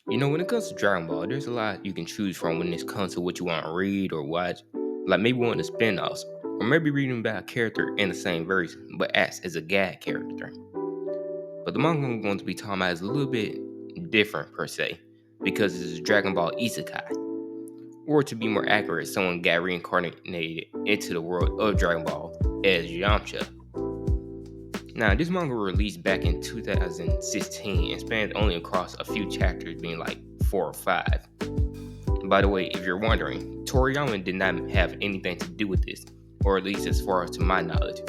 When it comes to Dragon Ball, there's a lot you can choose from when it comes to what you want to read or watch. Like maybe one of the spin-offs, or maybe reading about a character in the same version, but acts as a gag character. But the manga I'm going to be talking about is a little bit different per se, because it's Dragon Ball Isekai. Or to be more accurate, someone got reincarnated into the world of Dragon Ball as Yamcha. Now, this manga was released back in 2016 and spanned only across a few chapters, being like 4 or 5. By the way, if you're wondering, Toriyama did not have anything to do with this, or at least as far as to my knowledge.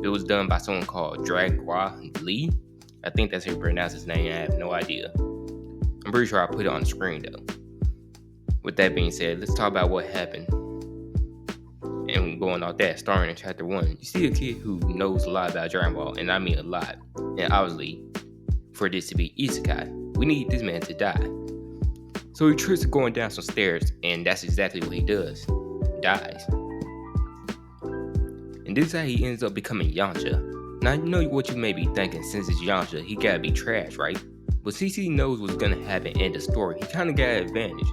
It was done by someone called Dragwa Lee. I think that's how you pronounce his name, I have no idea. I'm pretty sure I put it on the screen though. With that being said, let's talk about what happened. And going off that, starting in chapter 1, you see a kid who knows a lot about Dragon Ball, and I mean a lot. And obviously, for this to be Isekai, we need this man to die. So he trips going down some stairs, and that's exactly what he does. Dies. And this is how he ends up becoming Yamcha. Now, you know what you may be thinking, since it's Yamcha, he gotta be trash, right? But CC knows what's gonna happen in the story. He kinda got an advantage.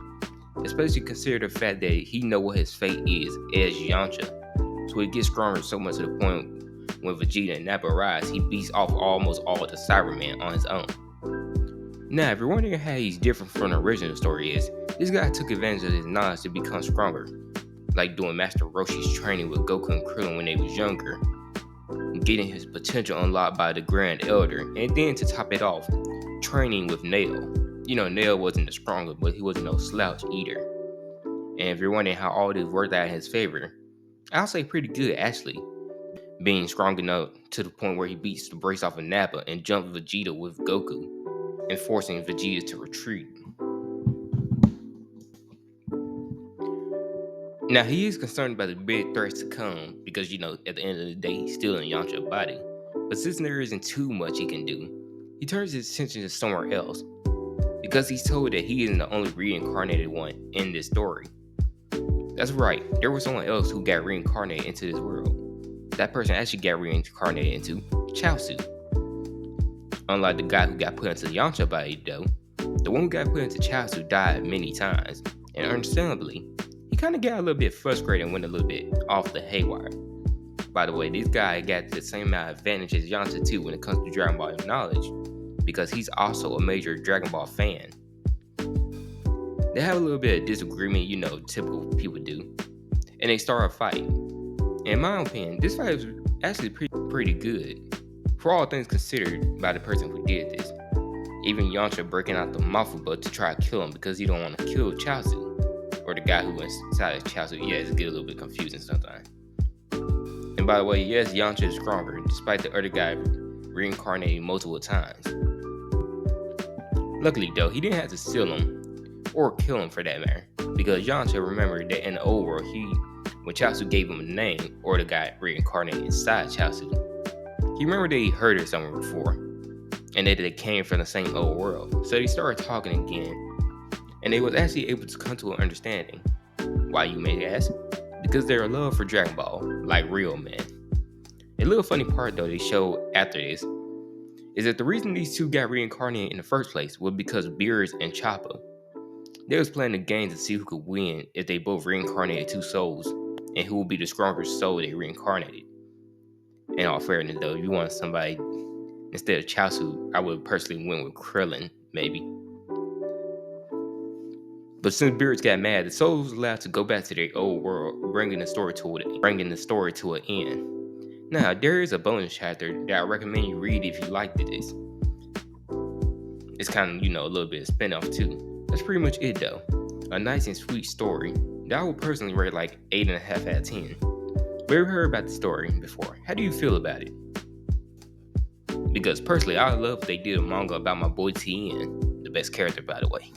Especially consider the fact that he know what his fate is as Yamcha. So he gets stronger so much to the point when Vegeta and Nappa rise, he beats off almost all the Cybermen on his own. Now, if you're wondering how he's different from the original story is, this guy took advantage of his knowledge to become stronger. Like doing Master Roshi's training with Goku and Krillin when they was younger. Getting his potential unlocked by the Grand Elder. And then to top it off, training with Nail. Nail wasn't the strongest, but he wasn't no slouch either. And if you're wondering how all this worked out in his favor, I'll say pretty good actually. Being strong enough to the point where he beats the brace off of Nappa and jumps Vegeta with Goku, and forcing Vegeta to retreat. Now he is concerned about the big threats to come because, at the end of the day, he's still in Yamcha's body. But since there isn't too much he can do, he turns his attention to somewhere else. Because he's told that he isn't the only reincarnated one in this story. That's right, there was someone else who got reincarnated into this world. That person actually got reincarnated into Chaozu. Unlike the guy who got put into Yamcha body though, the one who got put into Chaozu died many times, and understandably, he kind of got a little bit frustrated and went a little bit off the haywire. By the way, this guy got the same amount of advantage as Yamcha too when it comes to Dragon Ball knowledge, because he's also a major Dragon Ball fan. They have a little bit of disagreement, typical people do, and they start a fight. In my opinion, this fight was actually pretty good, for all things considered by the person who did this. Even Yamcha breaking out the Mafuba to try to kill him because he don't want to kill Chaozu, or the guy who went inside of Chaozu. Yeah, it's get a little bit confusing sometimes. And by the way, yes, Yamcha is stronger, despite the other guy reincarnating multiple times. Luckily though, he didn't have to steal him, or kill him for that matter, because Yamcha remembered that in the old world, when Chaozu gave him a name, or the guy reincarnated inside Chaozu, he remembered that he heard it somewhere before, and that they came from the same old world. So they started talking again, and they was actually able to come to an understanding. Why, you may ask? Because their love for Dragon Ball, like real men. A little funny part though they showed after this, is that the reason these two got reincarnated in the first place was because Beerus and Chopper. They was playing a game to see who could win if they both reincarnated two souls, and who would be the strongest soul they reincarnated. In all fairness though, if you want somebody instead of Chaozu, I would personally win with Krillin, maybe. But since Beerus got mad, the souls was allowed to go back to their old world, bringing the story to an end. Now, there is a bonus chapter that I recommend you read if you liked this. It's kind of, a little bit of spin-off too. That's pretty much it though. A nice and sweet story that I would personally rate like 8.5 out of 10. But you've heard about the story before. How do you feel about it? Because personally, I love what they did a manga about my boy Tien, the best character by the way.